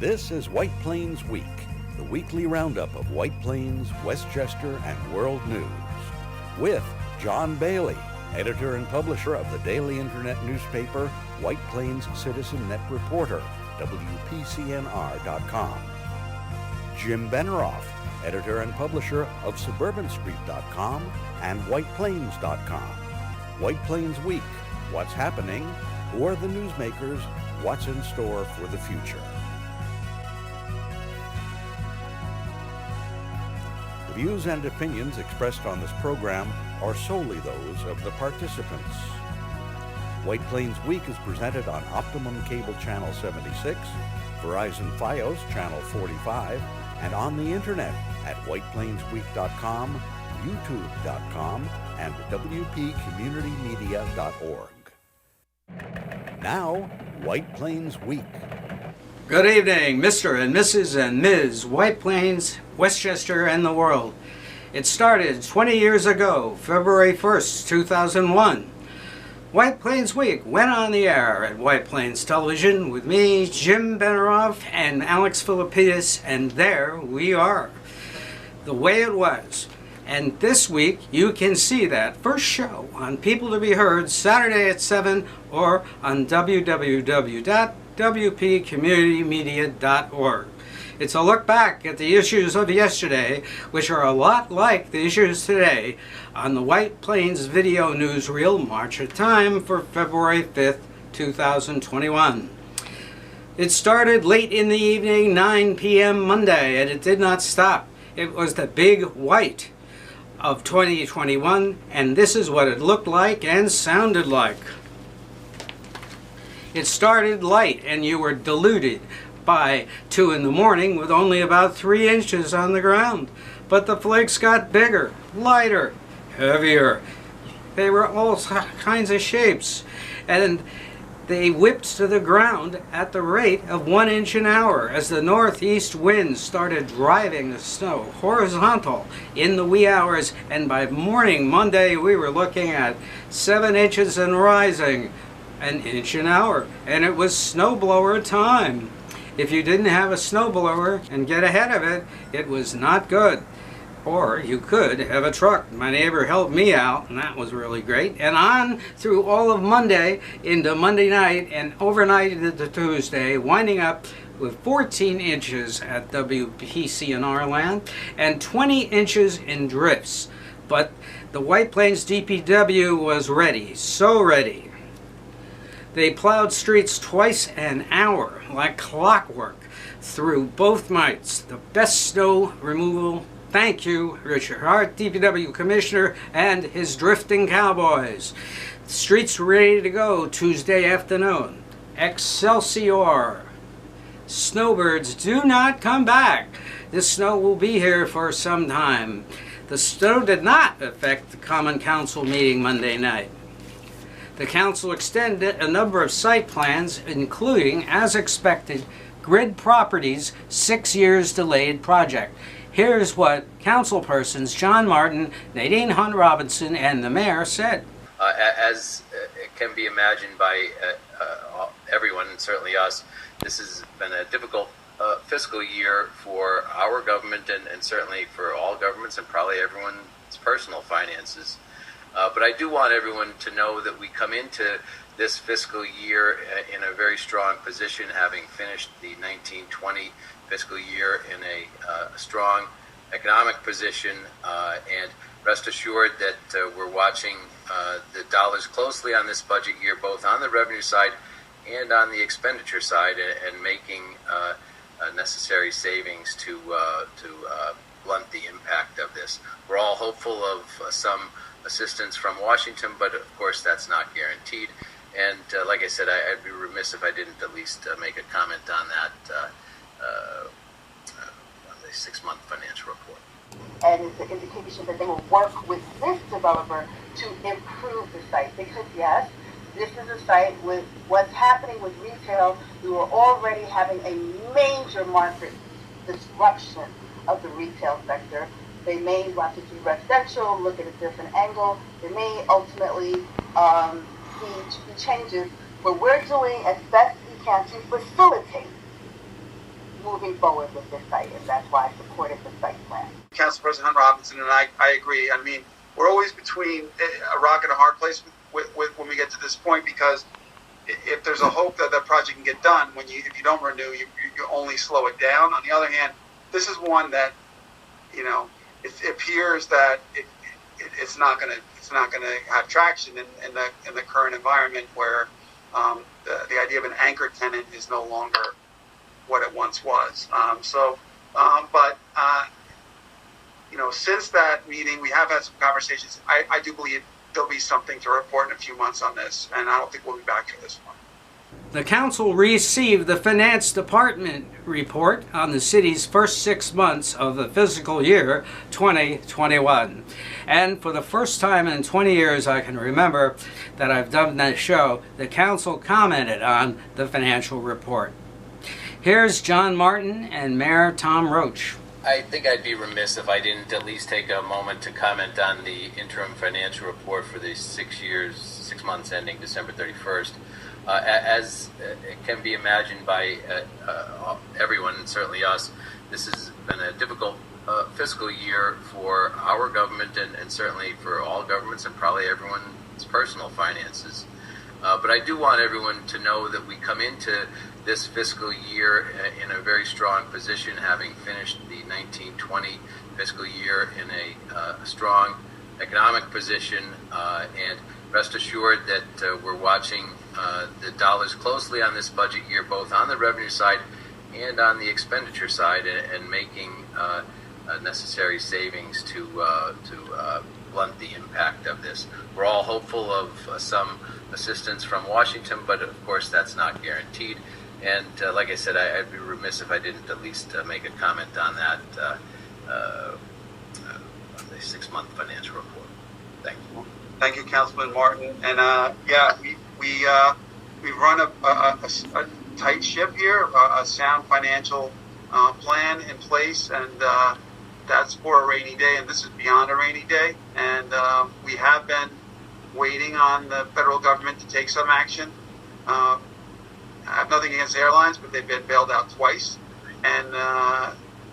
This is White Plains Week, the weekly roundup of White Plains, Westchester, and world news. With John Bailey, editor and publisher of the daily internet newspaper White Plains Citizen-Net-Reporter, WPCNR.com. Jim Benneroff, editor and publisher of SuburbanStreet.com and WhitePlains.com. White Plains Week, what's happening? Who are the newsmakers? What's in store for the future? The views and opinions expressed on this program are solely those of the participants. White Plains Week is presented on Optimum Cable Channel 76, Verizon Fios Channel 45, and on the internet at whiteplainsweek.com, youtube.com, and wpcommunitymedia.org. Now, White Plains Week. Good evening, Mr. and Mrs. and Ms. White Plains, Westchester, and the world. It started 20 years ago, February 1st, 2001. White Plains Week went on the air at White Plains Television with me, Jim Benneroff, and Alex Philippidis, and there we are. The way it was. And this week, you can see that first show on People to Be Heard Saturday at 7 or on www.wpcommunitymedia.org. It's a look back at the issues of yesterday, which are a lot like the issues today, on the White Plains Video Newsreel, March of Time for February 5th, 2021. It started late in the evening, 9 p.m. Monday, and it did not stop. It was the Big White of 2021, and this is what it looked like and sounded like. It started light, and you were deluded by 2 in the morning with only about 3 inches on the ground. But the flakes got bigger, lighter, heavier. They were all kinds of shapes, and they whipped to the ground at the rate of 1 inch an hour as the northeast wind started driving the snow horizontal in the wee hours, and by morning Monday we were looking at 7 inches and rising, 1 inch an hour, and it was snowblower time. If you didn't have a snowblower and get ahead of it, it was not good. Or you could have a truck. My neighbor helped me out, and that was really great. And on through all of Monday into Monday night and overnight into Tuesday, winding up with 14 inches at WPCNR land and 20 inches in drifts. But the White Plains DPW was ready, so ready. They plowed streets twice an hour, like clockwork, through both nights. The best snow removal. Thank you, Richard Hart, DPW Commissioner, and his drifting cowboys. The streets were ready to go Tuesday afternoon. Excelsior. Snowbirds, do not come back. This snow will be here for some time. The snow did not affect the Common Council meeting Monday night. The Council extended a number of site plans, including, as expected, Grid Properties' 6 years delayed project. Here's what councilpersons John Martin, Nadine Hunt Robinson, and the mayor said. As it can be imagined by everyone, and certainly us, this has been a difficult fiscal year for our government and certainly for all governments and probably everyone's personal finances. But I do want everyone to know that we come into this fiscal year in a very strong position, having finished the 1920 fiscal year in a strong economic position, and rest assured that we're watching the dollars closely on this budget year, both on the revenue side and on the expenditure side, and making necessary savings to blunt the impact of this. We're all hopeful of some assistance from Washington, but of course that's not guaranteed. And like I said, I'd be remiss if I didn't at least make a comment on that on the 6-month financial report. And it's an indication that they will work with this developer to improve the site. Because yes, this is a site with what's happening with retail. We were already having a major market disruption of the retail sector. They may want to do residential, look at a different angle. They may ultimately see changes, but we're doing as best we can to facilitate moving forward with this site, and that's why I supported the site plan. Council President Hunt Robinson and I agree. I mean, we're always between a rock and a hard place with when we get to this point, because if there's a hope that that project can get done, if you don't renew, you only slow it down. On the other hand, this is one that, you know, it appears that it's not going to have traction in the current environment where the idea of an anchor tenant is no longer what it once was. But you know, since that meeting, we have had some conversations. I do believe there'll be something to report in a few months on this, and I don't think we'll be back for this one. The council received the finance department report on the city's first 6 months of the fiscal year 2021. And for the first time in 20 years I can remember that I've done that show, the council commented on the financial report. Here's John Martin and Mayor Tom Roach. I think I'd be remiss if I didn't at least take a moment to comment on the interim financial report for the 6 months ending December 31st. As it can be imagined by everyone, and certainly us, this has been a difficult fiscal year for our government and certainly for all governments and probably everyone's personal finances. But I do want everyone to know that we come into this fiscal year in a very strong position, having finished the 1920 fiscal year in a strong economic position, and rest assured that we're watching the dollars closely on this budget year, both on the revenue side and on the expenditure side, and making necessary savings to blunt the impact of this. We're all hopeful of some assistance from Washington, but of course that's not guaranteed. And like I said, I'd be remiss if I didn't at least make a comment on that, on the 6-month financial report. Thank you. Thank you, Councilman Martin. And yeah, we've run a tight ship here, a sound financial plan in place, and that's for a rainy day, and this is beyond a rainy day. And we have been waiting on the federal government to take some action. I have nothing against airlines, but they've been bailed out twice, and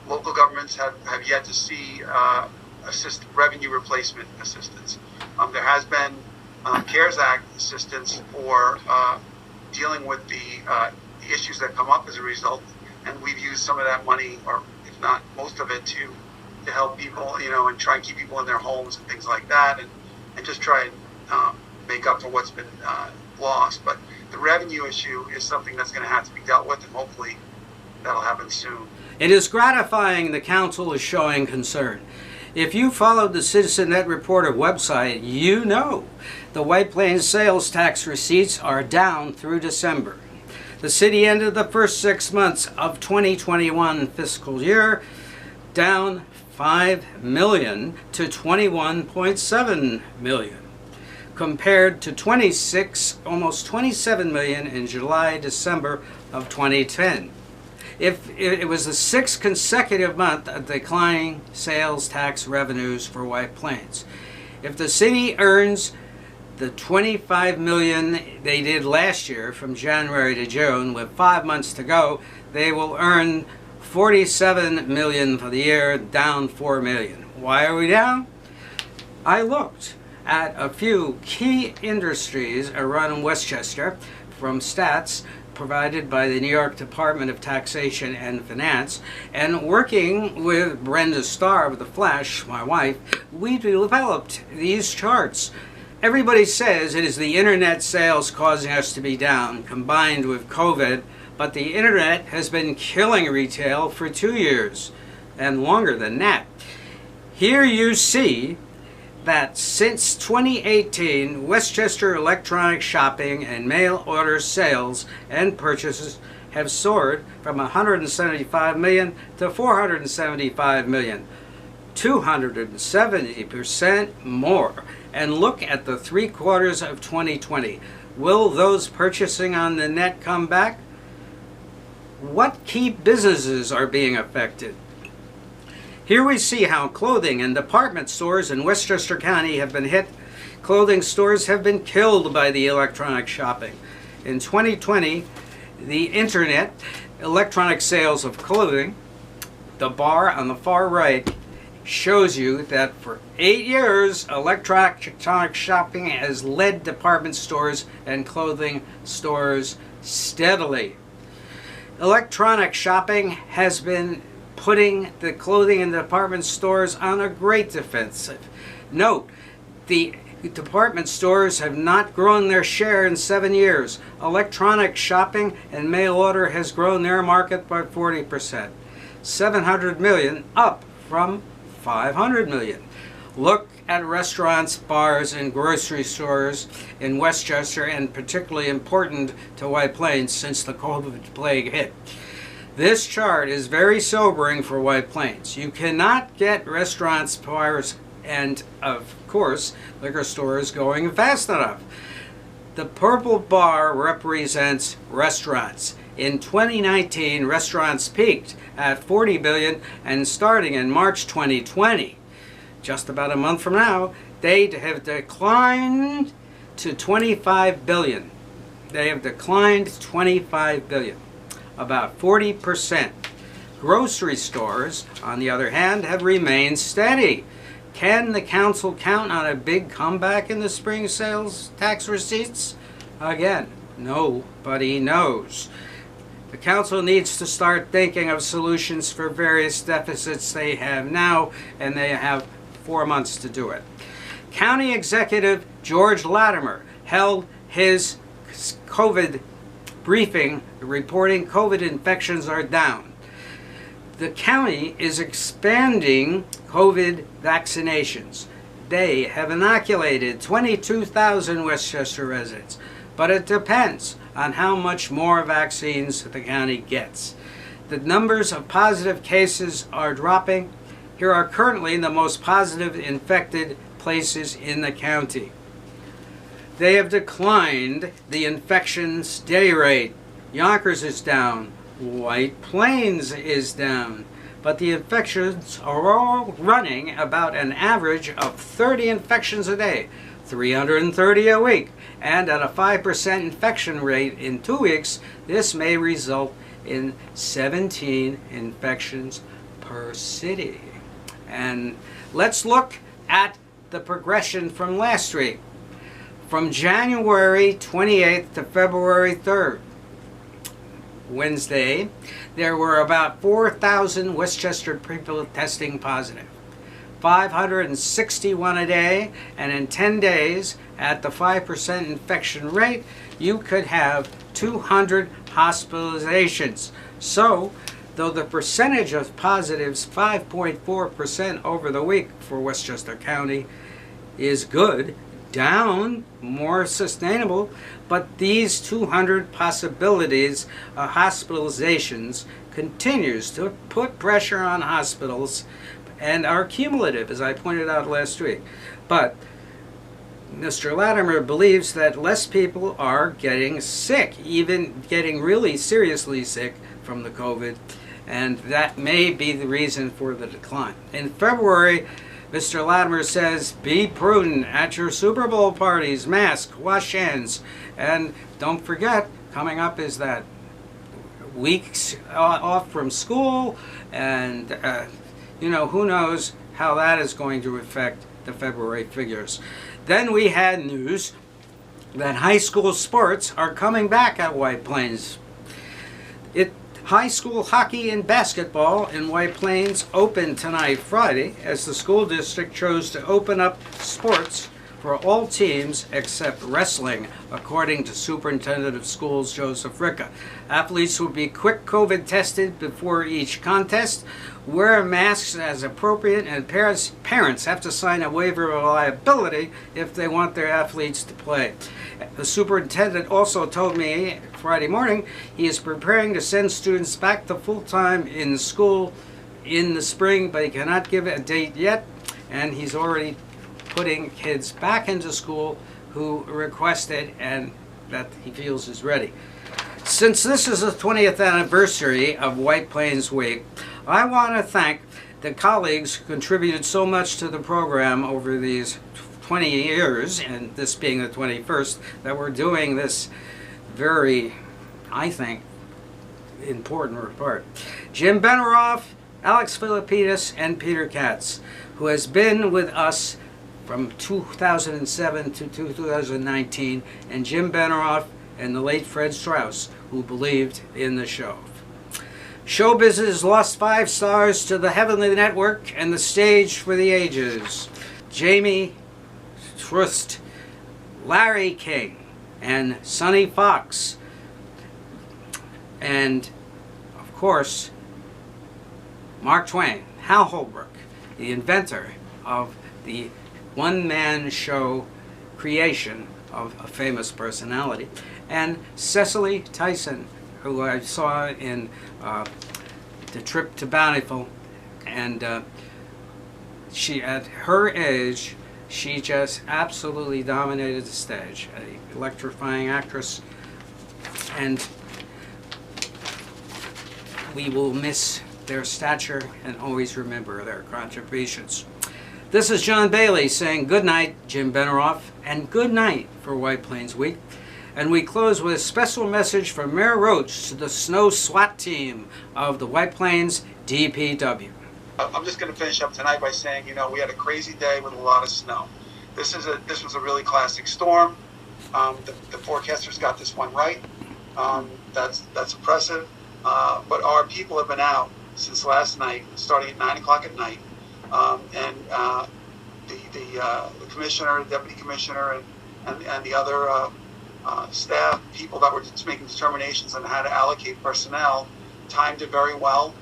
local governments have yet to see revenue replacement assistance. There has been CARES Act assistance for dealing with the issues that come up as a result, and we've used some of that money, or if not most of it, to help people, you know, and try and keep people in their homes and things like that, and just try and make up for what's been lost. But the revenue issue is something that's going to have to be dealt with, and hopefully that'll happen soon. It is gratifying the council is showing concern. If you followed the CitizenetReporter website, you know the White Plains sales tax receipts are down through December. The city ended the first 6 months of 2021 fiscal year down $5 million to $21.7 million, compared to almost $27 million in July-December of 2010. It was the 6th consecutive month of declining sales tax revenues for White Plains. If the city earns the $25 million they did last year from January to June, with 5 months to go, they will earn $47 million for the year, down $4 million. Why are we down? I looked at a few key industries around Westchester from stats provided by the New York Department of Taxation and Finance, and working with Brenda Starr of The Flash, my wife, we developed these charts. Everybody says it is the internet sales causing us to be down, combined with COVID, but the internet has been killing retail for 2 years, and longer than that. Here you see that since 2018, Westchester electronic shopping and mail order sales and purchases have soared from $175 million to $475 million, 270% more. And look at the 3 quarters of 2020. Will those purchasing on the net come back? What key businesses are being affected? Here we see how clothing and department stores in Westchester County have been hit. Clothing stores have been killed by the electronic shopping. In 2020, the internet, electronic sales of clothing. The bar on the far right shows you that for 8 years, electronic shopping has led department stores and clothing stores steadily. Electronic shopping has been putting the clothing and department stores on a great defensive. Note, the department stores have not grown their share in 7 years. Electronic shopping and mail order has grown their market by 40%. 700 million, up from 500 million. Look at restaurants, bars, and grocery stores in Westchester, and particularly important to White Plains since the COVID plague hit. This chart is very sobering for White Plains. You cannot get restaurants, bars, and of course liquor stores going fast enough. The purple bar represents restaurants. In 2019, restaurants peaked at 40 billion, and starting in March 2020, just about a month from now, they have declined to 25 billion. They have declined 25 billion, about 40%. Grocery stores, on the other hand, have remained steady. Can the council count on a big comeback in the spring sales tax receipts? Again, nobody knows. The council needs to start thinking of solutions for various deficits they have now, and they have 4 months to do it. County Executive George Latimer held his COVID briefing reporting COVID infections are down. The county is expanding COVID vaccinations. They have inoculated 22,000 Westchester residents, but it depends on how much more vaccines the county gets. The numbers of positive cases are dropping. Here are currently the most positive infected places in the county. They have declined the infections day rate. Yonkers is down. White Plains is down. But the infections are all running about an average of 30 infections a day, 330 a week. And at a 5% infection rate in 2 weeks, this may result in 17 infections per city. And let's look at the progression from last week. From January 28th to February 3rd, Wednesday, there were about 4,000 Westchester people testing positive. 561 a day, and in 10 days, at the 5% infection rate, you could have 200 hospitalizations. So, though the percentage of positives, 5.4% over the week for Westchester County, is good, down, more sustainable, but these 200 possibilities of hospitalizations continues to put pressure on hospitals and are cumulative, as I pointed out last week. But Mr. Latimer believes that less people are getting sick, even getting really seriously sick from the COVID, and that may be the reason for the decline. In February, Mr. Latimer says, be prudent at your Super Bowl parties, mask, wash hands, and don't forget, coming up is that weeks off from school, and who knows how that is going to affect the February figures. Then we had news that high school sports are coming back at White Plains. High school hockey and basketball in White Plains opened tonight, Friday, as the school district chose to open up sports for all teams except wrestling, according to Superintendent of Schools Joseph Ricca. Athletes will be quick COVID tested before each contest, wear masks as appropriate, and parents have to sign a waiver of liability if they want their athletes to play. The superintendent also told me Friday morning he is preparing to send students back to full-time in school in the spring, but he cannot give a date yet, and he's already putting kids back into school who requested and that he feels is ready. Since this is the 20th anniversary of White Plains Week, I want to thank the colleagues who contributed so much to the program over these 20 years, and this being the 21st, that we're doing this very, I think, important report. Jim Benaroff, Alex Filippidis, and Peter Katz, who has been with us from 2007 to 2019, and Jim Benaroff and the late Fred Strauss, who believed in the show. Show business lost 5 stars to the Heavenly Network and the Stage for the Ages. Jamie Trust, Larry King, and Sonny Fox, and of course Mark Twain, Hal Holbrook, the inventor of the one-man show creation of a famous personality, and Cecily Tyson, who I saw in The Trip to Bountiful, and she, at her age, she just absolutely dominated the stage. An electrifying actress, and we will miss their stature and always remember their contributions. This is John Bailey saying good night, Jim Benaroff, and good night for White Plains Week. And we close with a special message from Mayor Roach to the snow SWAT team of the White Plains DPW. I'm just going to finish up tonight by saying, we had a crazy day with a lot of snow. This was a really classic storm. The forecasters got this one right. That's impressive. But our people have been out since last night, starting at 9 o'clock at night. The commissioner, the deputy commissioner, and the other staff people that were just making determinations on how to allocate personnel timed it very well.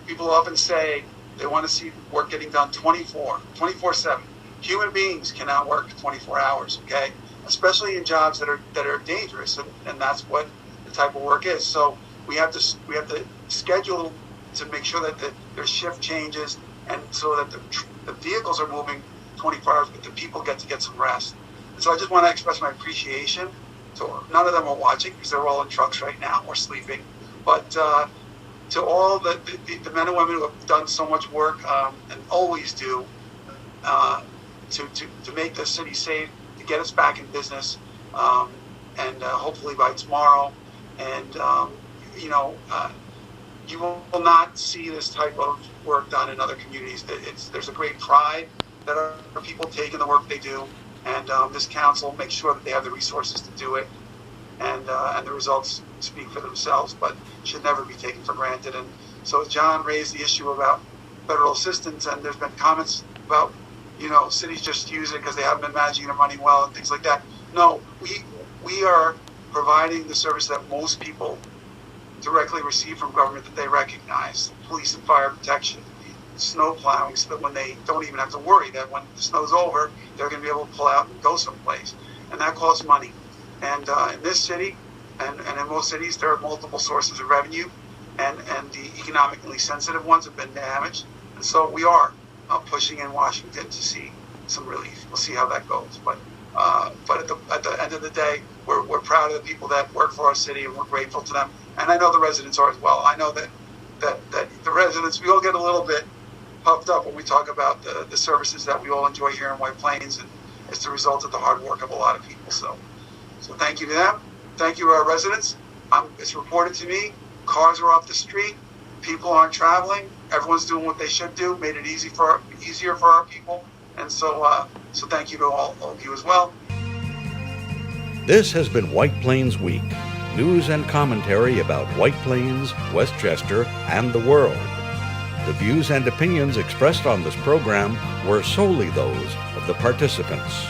People often say they want to see work getting done 24/7. Human beings cannot work 24 hours, okay? Especially in jobs that are dangerous, and that's what the type of work is. So we have to schedule to make sure that their shift changes, and so that the vehicles are moving 24 hours, but the people get to get some rest. And so I just want to express my appreciation. So none of them are watching because they're all in trucks right now or sleeping. But to all the men and women who have done so much work and always do to make the city safe, to get us back in business, and hopefully by tomorrow. And you will not see this type of work done in other communities. There's a great pride that our people take in the work they do, and this council makes sure that they have the resources to do it, and the results speak for themselves, but should never be taken for granted. And so John raised the issue about federal assistance, and there's been comments about, cities just use it because they haven't been managing their money well and things like that. No, we are providing the service that most people directly receive from government that they recognize: police and fire protection, snow plowing, so that when they don't even have to worry that when the snow's over, they're going to be able to pull out and go someplace. And that costs money. And in this city, and in most cities, there are multiple sources of revenue, and the economically sensitive ones have been damaged. And so we are pushing in Washington to see some relief. We'll see how that goes. But at the end of the day, we're proud of the people that work for our city, and we're grateful to them. And I know the residents are as well. I know that the residents, we all get a little bit puffed up when we talk about the services that we all enjoy here in White Plains, and it's the result of the hard work of a lot of people. So thank you to them. Thank you to our residents. It's reported to me, cars are off the street, people aren't traveling, everyone's doing what they should do, made it easier for our people. And so thank you to all of you as well. This has been White Plains Week, news and commentary about White Plains, Westchester, and the world. The views and opinions expressed on this program were solely those of the participants.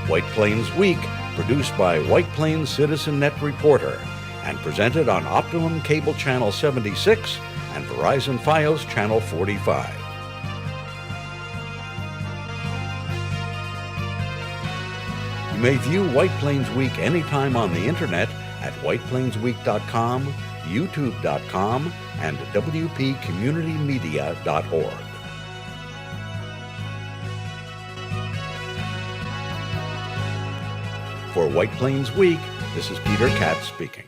White Plains Week, produced by White Plains CitizenNet Reporter, and presented on Optimum Cable Channel 76 and Verizon Fios Channel 45. You may view White Plains Week anytime on the internet at whiteplainsweek.com, youtube.com, and wpcommunitymedia.org. For White Plains Week, this is Peter Katz speaking.